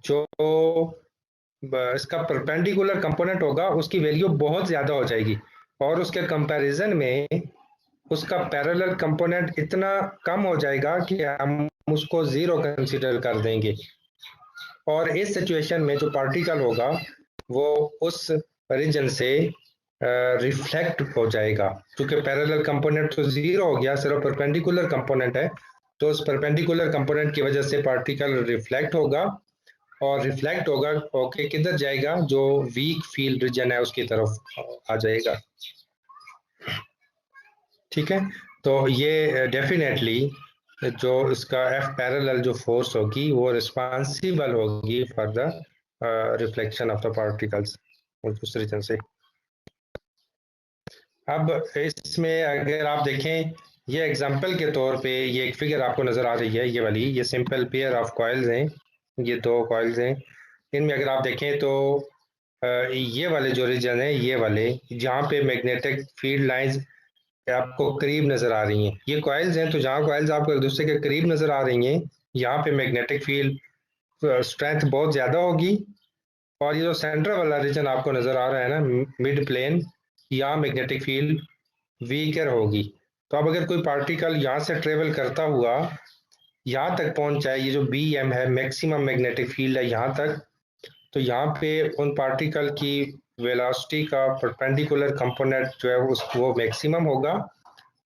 जो इसका परपेंडिकुलर कंपोनेंट होगा उसकी वैल्यू बहुत ज़्यादा हो जाएगी और उसके कंपैरिजन में उसका पैरेलल कंपोनेंट इतना कम हो जाएगा कि हम उसको ज़ीरो कंसीडर कर देंगे। और इस सिचुएशन में जो पार्टिकल होगा वो उस रीजन से रिफ्लेक्ट हो जाएगा, क्योंकि पैरेलल कंपोनेंट तो ज़ीरो हो गया, सिर्फ परपेंडिकुलर कंपोनेंट है, तो उस परपेंडिकुलर कंपोनेंट की वजह से पार्टिकल रिफ्लेक्ट होगा और रिफ्लेक्ट होगा ओके किधर जाएगा? जो वीक फील्ड रीजन है उसकी तरफ आ जाएगा, ठीक है। तो ये डेफिनेटली जो इसका एफ पैरेलल जो फोर्स होगी वो रिस्पॉन्सिबल होगी for the reflection of the particles उस रीजन से। अब इसमें अगर आप देखें, ये एग्जांपल के तौर पे ये एक फिगर आपको नज़र आ रही है, ये वाली, ये सिंपल पेयर ऑफ कॉइल्स हैं, ये दो कॉइल्स हैं, इनमें अगर आप देखें तो ये वाले जो रीजन है, ये वाले जहाँ पे मैग्नेटिक फील्ड लाइंस आपको करीब नज़र आ रही हैं, ये कॉइल्स हैं, तो जहाँ कॉइल्स आपको एक दूसरे के करीब नज़र आ रही हैं यहाँ पे मैग्नेटिक फील्ड स्ट्रेंथ बहुत ज़्यादा होगी, और ये जो सेंटर वाला रीजन आपको नज़र आ रहा है ना, मिड प्लेन, यहाँ मैग्नेटिक फील्ड वीकर होगी। तो अब अगर कोई पार्टिकल यहाँ से ट्रेवल करता हुआ यहाँ तक पहुँच जाए, ये जो बी एम है मैक्सिमम मैग्नेटिक फील्ड है यहाँ तक, तो यहाँ पे उन पार्टिकल की वेलोसिटी का परपेंडिकुलर कंपोनेंट जो है वो मैक्सिमम होगा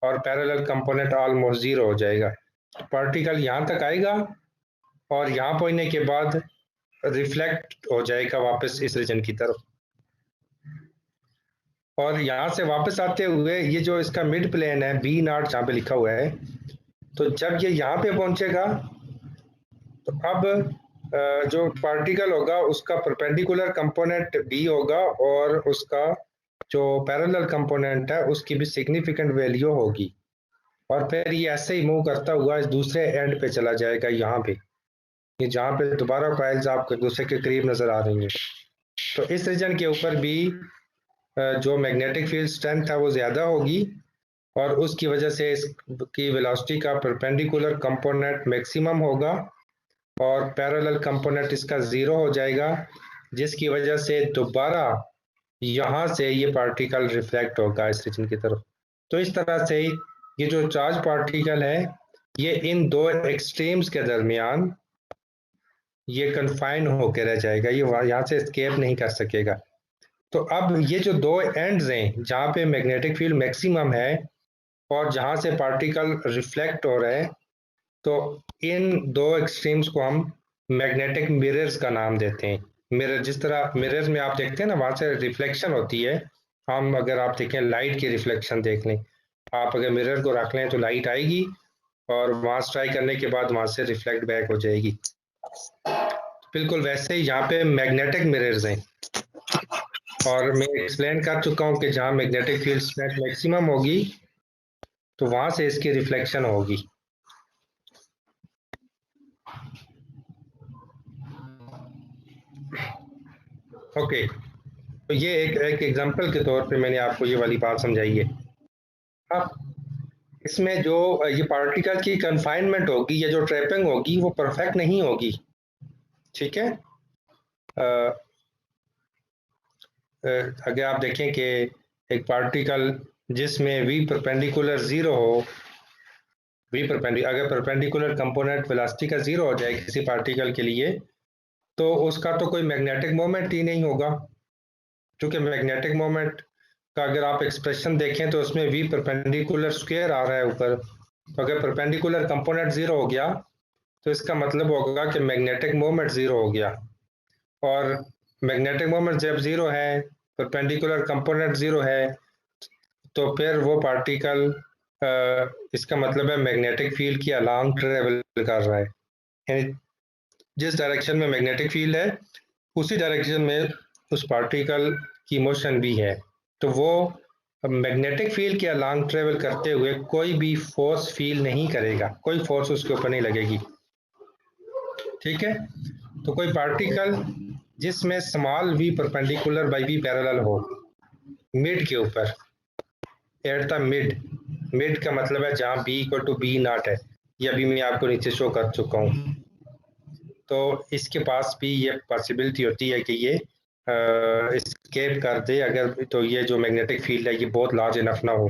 और पैरेलल कंपोनेंट ऑलमोस्ट जीरो हो जाएगा। तो पार्टिकल यहाँ तक आएगा और यहाँ पहुँचने के बाद रिफ्लेक्ट हो जाएगा वापस इस रीजन की तरफ, और यहाँ से वापस आते हुए ये जो इसका मिड प्लेन है बी नॉट जहाँ पे लिखा हुआ है, तो जब ये यहाँ पे पहुंचेगा तो अब जो पार्टिकल होगा उसका परपेंडिकुलर कंपोनेंट बी होगा और उसका जो पैरेलल कंपोनेंट है उसकी भी सिग्निफिकेंट वैल्यू होगी, और फिर ये ऐसे ही मूव करता हुआ इस दूसरे एंड पे चला जाएगा, यहाँ पे ये जहाँ पे दोबारा कॉइल्स आपको एक दूसरे के करीब नजर आ रही हैं। तो इस रीजन के ऊपर भी जो मैग्नेटिक फील्ड स्ट्रेंथ है वो ज़्यादा होगी और उसकी वजह से इसकी वेलोसिटी का परपेंडिकुलर कंपोनेंट मैक्सिमम होगा और पैरेलल कंपोनेंट इसका 0 हो जाएगा, जिसकी वजह से दोबारा यहाँ से ये पार्टिकल रिफ्लेक्ट होगा इस रीजन की तरफ। तो इस तरह से ये जो चार्ज पार्टिकल है ये इन दो एक्सट्रीम्स के दरमियान ये कन्फाइन होकर रह जाएगा, ये यहाँ से एस्केप नहीं कर सकेगा। तो अब ये जो दो एंड्स हैं जहाँ पे मैग्नेटिक फील्ड मैक्सिमम है और जहाँ से पार्टिकल रिफ्लेक्ट हो रहे हैं, तो इन दो एक्सट्रीम्स को हम मैग्नेटिक मिरर्स का नाम देते हैं। मिरर, जिस तरह मिरर्स में आप देखते हैं ना, वहाँ से रिफ्लेक्शन होती है। हम अगर आप देखें लाइट की रिफ्लेक्शन देख लें, आप अगर मिरर को रख लें तो लाइट आएगी और वहाँ स्ट्राइक करने के बाद वहाँ से रिफ्लेक्ट बैक हो जाएगी। बिल्कुल वैसे ही यहाँ पे मैग्नेटिक मिरर्स हैं और मैं एक्सप्लेन कर चुका हूँ कि जहाँ मैग्नेटिक फील्ड स्ट्रेंथ मैक्सिमम होगी तो वहाँ से इसकी रिफ्लेक्शन होगी। ओके, तो ये एक एग्जांपल के तौर पे मैंने आपको ये वाली बात समझाई है। अब इसमें जो ये पार्टिकल की कन्फाइनमेंट होगी या जो ट्रैपिंग होगी वो परफेक्ट नहीं होगी, ठीक है। अगर आप देखें कि एक पार्टिकल जिसमें v परपेंडिकुलर 0 हो, अगर परपेंडिकुलर कंपोनेंट वेलोसिटी का 0 हो जाए किसी पार्टिकल के लिए, तो उसका तो कोई मैग्नेटिक मोमेंट ही नहीं होगा, क्योंकि मैग्नेटिक मोमेंट का अगर आप एक्सप्रेशन देखें तो उसमें v परपेंडिकुलर स्क्वायर आ रहा है ऊपर। तो अगर परपेंडिकुलर कंपोनेंट 0 हो गया तो इसका मतलब होगा कि मैग्नेटिक मोमेंट 0 हो गया, और मैग्नेटिक मोमेंट जब 0 है, परपेंडिकुलर कंपोनेंट 0 है, तो फिर वो पार्टिकल इसका मतलब है मैग्नेटिक फील्ड की अलोंग ट्रेवल कर रहा है, यानी जिस डायरेक्शन में मैग्नेटिक फील्ड है उसी डायरेक्शन में उस पार्टिकल की मोशन भी है। तो वो मैग्नेटिक फील्ड के अलोंग ट्रेवल करते हुए कोई भी फोर्स फील नहीं करेगा, कोई फोर्स उसके ऊपर नहीं लगेगी, ठीक है। तो कोई पार्टिकल जिसमें small v perpendicular by v parallel हो मिड के ऊपर, एट द मिड का मतलब है जहां b equal to b nought है, ये अभी मैं आपको नीचे शो कर चुका हूँ। तो इसके पास भी ये पॉसिबिलिटी होती है कि ये एस्केप कर दे, अगर तो ये जो मैग्नेटिक फील्ड है ये बहुत लार्ज इनफ ना हो।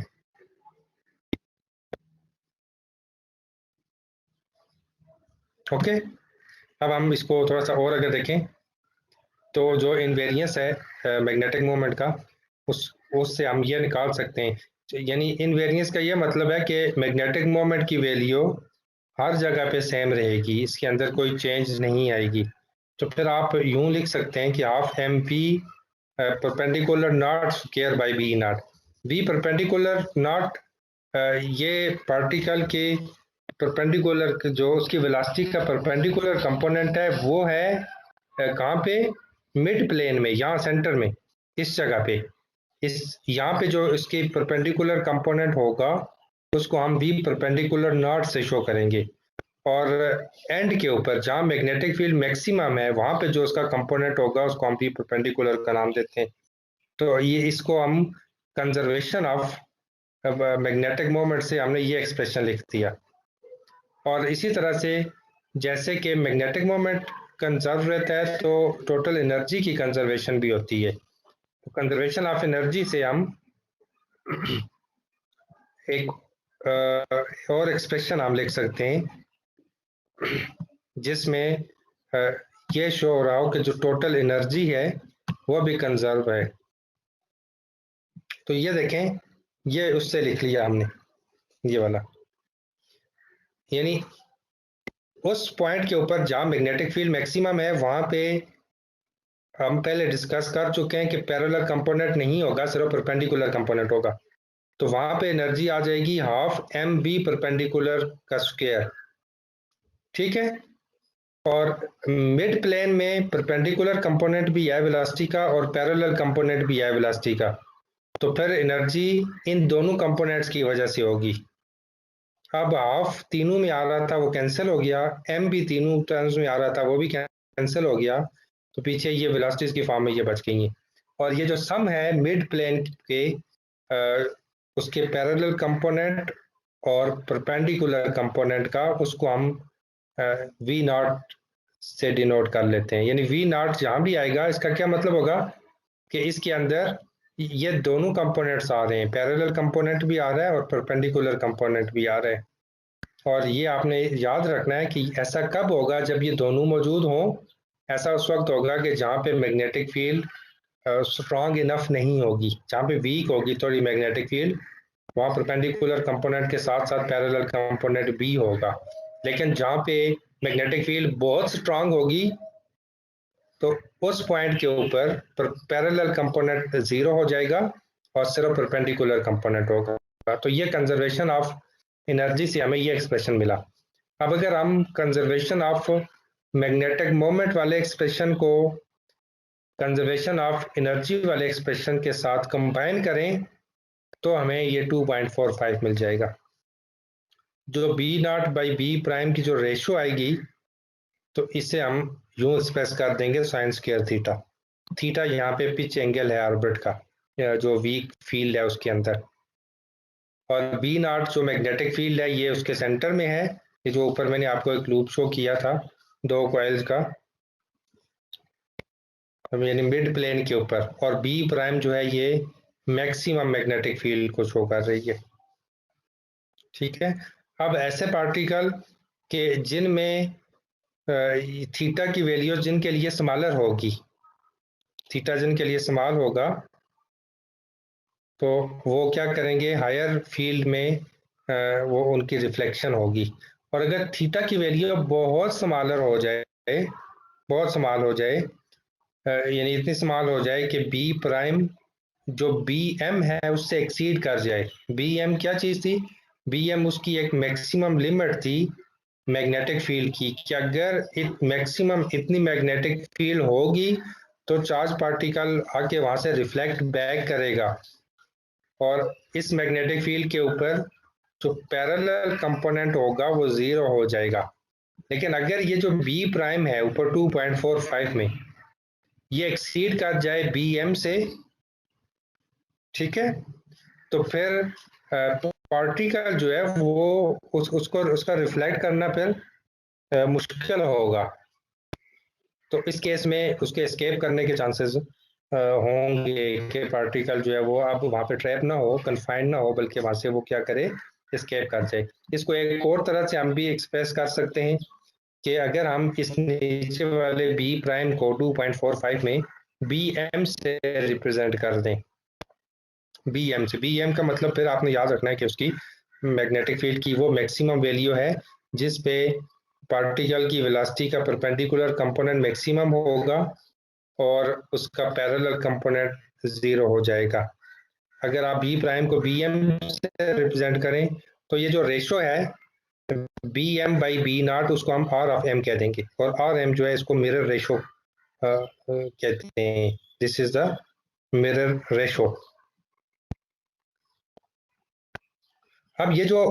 ओके, अब हम इसको थोड़ा सा और अगर देखें तो जो इनवेरियंस है मैग्नेटिक मोमेंट का, उससे हम ये निकाल सकते हैं, यानी इनवेरियंस का ये मतलब है कि मैग्नेटिक मोमेंट की वैल्यू हर जगह पे सेम रहेगी, इसके अंदर कोई चेंज नहीं आएगी। तो फिर आप यूं लिख सकते हैं कि half M P perpendicular nought square by B nought. B perpendicular nought ये पार्टिकल के परपेंडिकुलर जो उसकी वेलोसिटी का परपेंडिकुलर कंपोनेंट है वो है कहाँ पे, मिड प्लेन में, यहाँ सेंटर में, इस जगह पे, इस यहाँ पे जो इसके परपेंडिकुलर कंपोनेंट होगा उसको हम v परपेंडिकुलर नॉट से शो करेंगे, और एंड के ऊपर जहाँ मैग्नेटिक फील्ड मैक्सिमम है वहां पे जो उसका कंपोनेंट होगा उसको हम v परपेंडिकुलर का नाम देते हैं। तो ये इसको हम कंजर्वेशन ऑफ मैग्नेटिक मोमेंट से हमने ये एक्सप्रेशन लिख दिया। और इसी तरह से जैसे कि मैग्नेटिक मोमेंट कंजर्व रहता है तो टोटल एनर्जी की कंजर्वेशन भी होती है। तो कंजर्वेशन ऑफ एनर्जी से हम एक और एक्सप्रेशन हम लिख सकते हैं जिसमें ये शो हो रहा हो कि जो टोटल एनर्जी है वो भी कंजर्व है। तो ये देखें, ये उससे लिख लिया हमने, ये वाला, यानी उस पॉइंट के ऊपर जहां मैग्नेटिक फील्ड मैक्सिमम है वहां पे हम पहले डिस्कस कर चुके हैं कि पैरेलल कंपोनेंट नहीं होगा, सिर्फ परपेंडिकुलर कंपोनेंट होगा। तो वहां पे एनर्जी आ जाएगी हाफ एम बी परपेंडिकुलर का स्क्वायर, ठीक है। और मिड प्लेन में परपेंडिकुलर कंपोनेंट भी है वेलोसिटी का और पैरेलल कंपोनेंट भी है वेलोसिटी का, तो फिर एनर्जी इन दोनों कंपोनेंट्स की वजह से होगी। अब हाफ तीनों में आ रहा था वो कैंसिल हो गया, एम भी तीनों टर्म्स में आ रहा था वो भी कैंसिल हो गया, तो पीछे ये वेलोसिटीज की फॉर्म में ये बच गई हैं। और ये जो सम है मिड प्लेन के उसके पैरेलल कंपोनेंट और परपेंडिकुलर कंपोनेंट का, उसको हम वी नॉट से डिनोट कर लेते हैं, यानी वी नॉट जहां भी आएगा इसका क्या मतलब होगा कि इसके अंदर ये दोनों कंपोनेंट्स आ रहे हैं, पैरेलल कंपोनेंट भी आ रहा है और परपेंडिकुलर कंपोनेंट भी आ रहा है। और ये आपने याद रखना है कि ऐसा कब होगा जब ये दोनों मौजूद हों। ऐसा उस वक्त होगा कि जहाँ पे मैग्नेटिक फील्ड स्ट्रांग इनफ नहीं होगी, जहाँ पे वीक होगी थोड़ी मैग्नेटिक फील्ड, वहाँ परपेंडिकुलर कंपोनेंट के साथ साथ पैरेलल कंपोनेंट भी होगा। लेकिन जहाँ पे मैग्नेटिक फील्ड बहुत स्ट्रांग होगी तो उस पॉइंट के ऊपर पैरेलल कंपोनेंट जीरो हो जाएगा और सिर्फ परपेंडिकुलर कंपोनेंट होगा। तो ये कंजर्वेशन ऑफ एनर्जी से हमें ये एक्सप्रेशन मिला। अब अगर हम कंजर्वेशन ऑफ मैग्नेटिक मोमेंट वाले एक्सप्रेशन को कंजर्वेशन ऑफ एनर्जी वाले एक्सप्रेशन के साथ कंबाइन करें तो हमें ये 2.45 मिल जाएगा। जो B nought by B prime की जो रेशियो आएगी तो इसे हम यूं एक्सप्रेस कर देंगे साइन स्क्वायर थीटा। थीटा यहाँ पे पिच एंगल है ऑर्बिट का, जो वीक फील्ड है उसके अंदर, और बी नॉट जो मैग्नेटिक फील्ड है ये उसके सेंटर में है। ये जो ऊपर मैंने आपको एक लूप शो किया था दो कॉइल्स का, यानी मिड प्लेन के ऊपर, और बी प्राइम जो है ये मैक्सिमम मैग्नेटिक फील्ड को शो कर रही है। ठीक है, अब ऐसे पार्टिकल के जिनमें थीटा की वैल्यू जिनके लिए स्मॉलर होगी, थीटा जिनके लिए स्मॉल होगा तो वो क्या करेंगे, हायर फील्ड में वो उनकी रिफ्लेक्शन होगी। और अगर थीटा की वैल्यू बहुत स्मॉलर हो जाए, बहुत स्मॉल हो जाए, यानी इतनी स्मॉल हो जाए कि बी प्राइम जो बी एम है उससे एक्सीड कर जाए। बी एम क्या चीज थी, बी एम उसकी एक मैक्सिमम लिमिट थी मैग्नेटिक फील्ड की, कि अगर मैक्सिमम इतनी मैग्नेटिक फील्ड होगी तो चार्ज पार्टिकल आके वहां से रिफ्लेक्ट बैक करेगा और इस मैग्नेटिक फील्ड के ऊपर जो पैरेलल कंपोनेंट होगा वो जीरो हो जाएगा। लेकिन अगर ये जो बी प्राइम है ऊपर 2.45 में ये एक्सीड कर जाए बी एम से, ठीक है, तो फिर पार्टिकल जो है वो उसको उसका रिफ्लेक्ट करना फिर मुश्किल होगा। तो इस केस में उसके एस्केप करने के चांसेस होंगे कि पार्टिकल जो है वो अब वहां पे ट्रैप ना हो, कन्फाइंड ना हो, बल्कि वहां से वो क्या करे, एस्केप कर जाए। इसको एक और तरह से हम भी एक्सप्रेस कर सकते हैं कि अगर हम इस नीचे वाले बी प्राइम को 2.45 में बी एम से रिप्रेजेंट कर दें, बी एम से, बी एम का मतलब फिर आपने याद रखना है कि उसकी मैग्नेटिक फील्ड की वो मैक्सिमम वैल्यू है जिस पे पार्टिकल की वेलोसिटी का परपेंडिकुलर कंपोनेंट मैक्सिमम होगा और उसका पैरेलल कंपोनेंट जीरो हो जाएगा। अगर आप बी प्राइम को बी एम से रिप्रेजेंट करें तो ये जो रेशो है B M by B nought उसको हम आर ऑफ एम कह देंगे, और आर एम जो है इसको मिरर रेशो कहते हैं। This is the mirror ratio. अब ये जो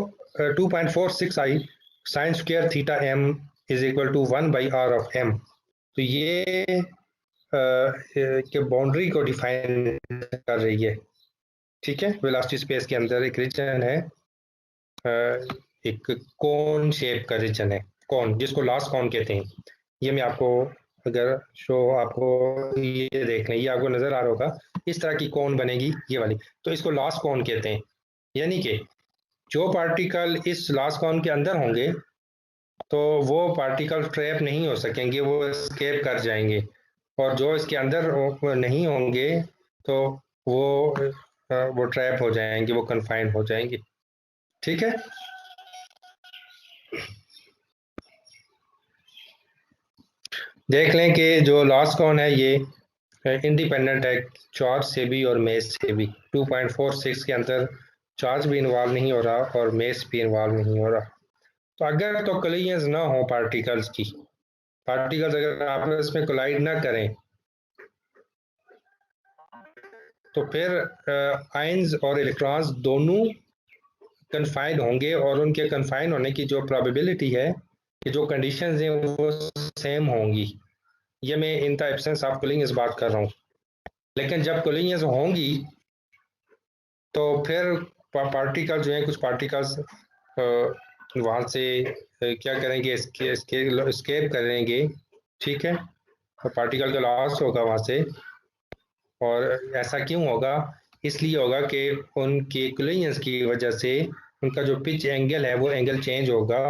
2.46 आई sine square theta M is equal to 1 by R of M, तो ये के बाउंड्री को डिफाइन कर रही है। ठीक है, वेलोसिटी स्पेस के अंदर एक रीजन है, एक कोन शेप का रीजन है, कोन जिसको लास्ट कोन कहते हैं। ये मैं आपको अगर शो आपको ये देख लें, ये आपको नजर आ रहा होगा, इस तरह की कोन बनेगी ये वाली, तो इसको लास्ट कोन कहते हैं। यानी कि जो पार्टिकल इस लास्ट कोन के अंदर होंगे तो वो पार्टिकल ट्रैप नहीं हो सकेंगे, वो एस्केप कर जाएंगे, और जो इसके अंदर नहीं होंगे तो वो ट्रैप हो जाएंगे, वो कन्फाइंड हो जाएंगे। ठीक है, देख लें कि जो लास्ट कोन है ये इंडिपेंडेंट है चार्ज से भी और मेस से भी। 2.46 के अंदर चार्ज भी इन्वॉल्व नहीं हो रहा और मेस भी इन्वॉल्व नहीं हो रहा। तो अगर तो कोलिजन्स ना हो पार्टिकल्स की, पार्टिकल्स अगर आपस में कोलाइड ना करें तो फिर आयंस और इलेक्ट्रॉन्स दोनों कन्फाइंड होंगे, और उनके कन्फाइंड होने की जो प्रोबेबिलिटी है कि जो कंडीशंस हैं वो सेम होंगी। ये मैं in the absence of collisions बात कर रहा हूँ। लेकिन जब कोलिजन्स होंगी तो फिर पार्टिकल जो है, कुछ पार्टिकल्स वहाँ से क्या करेंगे, escape करेंगे ठीक है, तो पार्टिकल का लॉस होगा वहाँ से। और ऐसा क्यों होगा? इसलिए होगा कि उनके कोलिजन्स की वजह से उनका जो पिच एंगल है वो एंगल चेंज होगा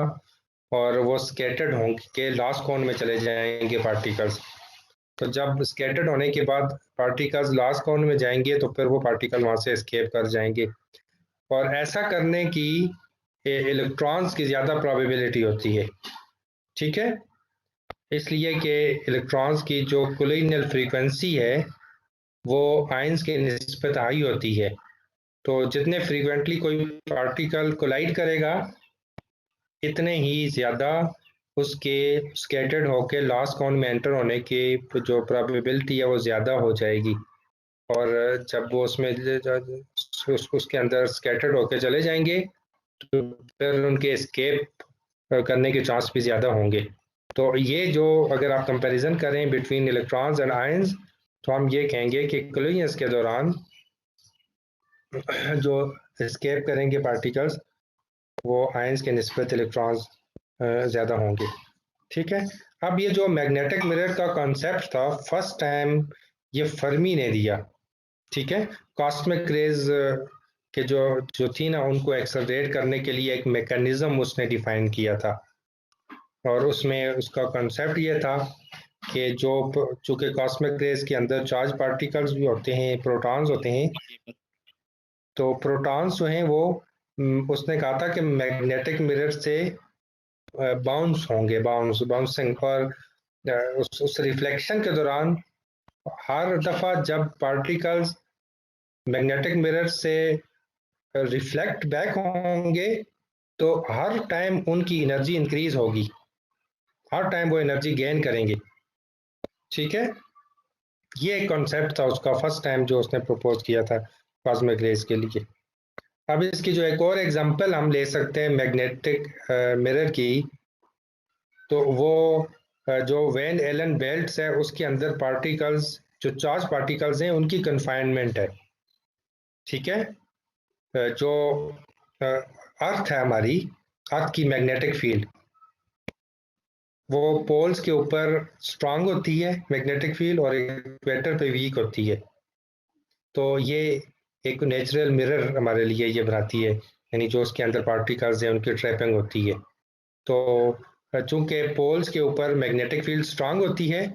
और वो स्कैटर्ड होंगे, लास्ट कोन में चले जाएंगे पार्टिकल्स। तो जब स्कैटर्ड होने के बाद पार्टिकल्स लास्ट कोन में जाएंगे तो फिर वो पार्टिकल वहाँ से एस्केप कर जाएंगे। और ऐसा करने की इलेक्ट्रॉन्स की ज़्यादा प्रोबेबिलिटी होती है, ठीक है, इसलिए कि इलेक्ट्रॉन्स की जो कोलिजनल फ्रीक्वेंसी है वो आयंस के निस्बत हाई होती है। तो जितने फ्रीक्वेंटली कोई पार्टिकल कोलाइड करेगा इतने ही ज़्यादा उसके स्कैटर्ड होके लास्ट कोन में एंटर होने की जो प्रोबेबिलिटी है वो ज़्यादा हो जाएगी। और जब वो उसमें उसके अंदर स्कैटर्ड होके चले जाएंगे तो फिर उनके एस्केप करने के चांस भी ज़्यादा होंगे। तो ये जो अगर आप कंपैरिजन करें बिटवीन इलेक्ट्रॉन्स एंड आयंस तो हम ये कहेंगे कि कोलिजन्स के दौरान जो एस्केप करेंगे पार्टिकल्स वो आयंस के निस्बत इलेक्ट्रॉन्स ज़्यादा होंगे, ठीक है। अब ये जो मैग्नेटिक मिरर का कॉन्सेप्ट था फर्स्ट टाइम ये फर्मी ने दिया, ठीक है। कॉस्मिक रेज के जो थी ना उनको एक्सेलरेट करने के लिए एक मैकेनिज्म उसने डिफाइन किया था और उसमें उसका कॉन्सेप्ट ये था कि जो चूंकि कॉस्मिक रेज के अंदर चार्ज पार्टिकल्स भी होते हैं, प्रोटॉन्स होते हैं, तो प्रोटॉन्स जो हैं वो उसने कहा था कि मैग्नेटिक मिरर से बाउंस होंगे, बाउंसिंग। और उस रिफ्लेक्शन के दौरान हर दफा जब पार्टिकल्स मैग्नेटिक मिरर से रिफ्लेक्ट बैक होंगे तो हर टाइम उनकी एनर्जी इंक्रीज होगी, हर टाइम वो एनर्जी गेन करेंगे, ठीक है। ये एक कॉन्सेप्ट था उसका फर्स्ट टाइम जो उसने प्रपोज किया था कॉस्मिक रेज के लिए। अब इसकी जो एक और एग्जांपल हम ले सकते हैं मैग्नेटिक मिरर की, तो वो जो वैन एलन बेल्ट्स है उसके अंदर पार्टिकल्स जो चार्ज पार्टिकल्स हैं उनकी कन्फाइनमेंट है, ठीक है। जो अर्थ है हमारी, अर्थ की मैग्नेटिक फील्ड वो पोल्स के ऊपर स्ट्रांग होती है मैग्नेटिक फील्ड और इक्वेटर पे वीक होती है। तो ये एक नेचुरल मिरर हमारे लिए ये बनाती है, यानी जो उसके अंदर पार्टिकल्स हैं उनकी ट्रैपिंग होती है। तो चूंकि पोल्स के ऊपर मैग्नेटिक फील्ड स्ट्रांग होती है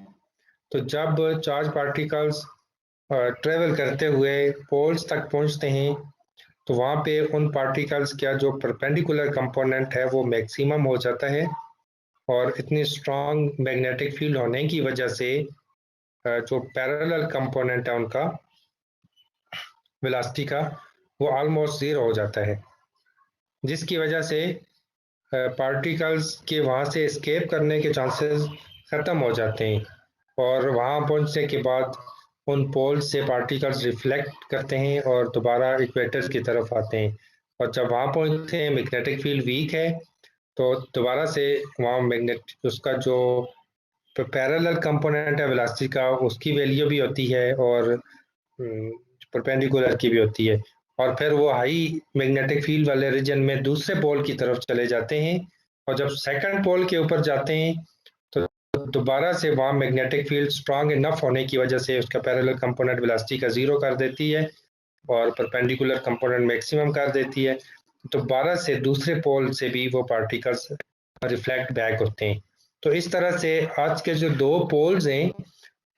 तो जब चार्ज पार्टिकल्स ट्रेवल करते हुए पोल्स तक पहुंचते हैं तो वहाँ पे उन पार्टिकल्स का जो परपेंडिकुलर कंपोनेंट है वो मैक्सिमम हो जाता है और इतनी स्ट्रांग मैग्नेटिक फील्ड होने की वजह से जो पैरेलल कंपोनेंट है उनका वेलोसिटी का वो ऑलमोस्ट जीरो हो जाता है, जिसकी वजह से पार्टिकल्स के वहाँ से एस्केप करने के चांसेस ख़त्म हो जाते हैं और वहाँ पहुँचने के बाद उन पोल्स से पार्टिकल्स रिफ्लेक्ट करते हैं और दोबारा इक्वेटर की तरफ आते हैं। और जब वहाँ पहुँचते हैं मैग्नेटिक फील्ड वीक है तो दोबारा से वहाँ मैग्नेट उसका जो पैरेलल कंपोनेंट है वेलोसिटी का उसकी वैल्यू भी होती है और परपेंडिकुलर की भी होती है और फिर वो हाई मैग्नेटिक फील्ड वाले रीजन में दूसरे पोल की तरफ चले जाते हैं और जब सेकंड पोल के ऊपर जाते हैं तो दोबारा से वहाँ मैग्नेटिक फील्ड स्ट्रांग इनफ होने की वजह से उसका पैरेलल कंपोनेंट वेलोसिटी का जीरो कर देती है और परपेंडिकुलर कंपोनेंट मैक्सिमम कर देती है। दोबारा से दूसरे पोल से भी वो पार्टिकल्स रिफ्लेक्ट बैक होते हैं। तो इस तरह से आज के जो दो पोल्स हैं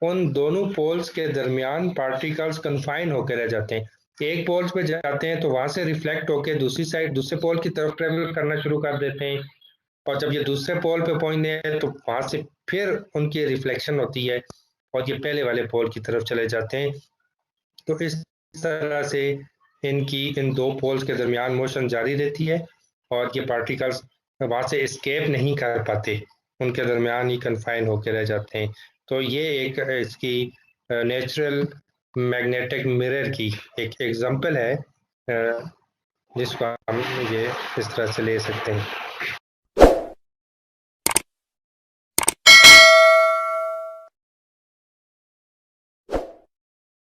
उन दोनों पोल्स के दरमियान पार्टिकल्स कन्फाइन होकर रह जाते हैं। एक पोल्स पे जाते हैं तो वहां से रिफ्लेक्ट होकर दूसरी साइड दूसरे पोल की तरफ ट्रेवल करना शुरू कर देते हैं और जब ये दूसरे पोल पे पहुंचते हैं तो वहां से फिर उनकी रिफ्लेक्शन होती है और ये पहले वाले पोल की तरफ चले जाते हैं। तो इस तरह से इन दो पोल्स के दरमियान मोशन जारी रहती है और ये पार्टिकल्स वहां से एस्केप नहीं कर पाते, उनके दरमियान ही कन्फाइन होकर रह जाते हैं। तो ये एक इसकी नेचुरल मैग्नेटिक मिरर की एक एग्जांपल है जिसको हम ये इस तरह से ले सकते हैं।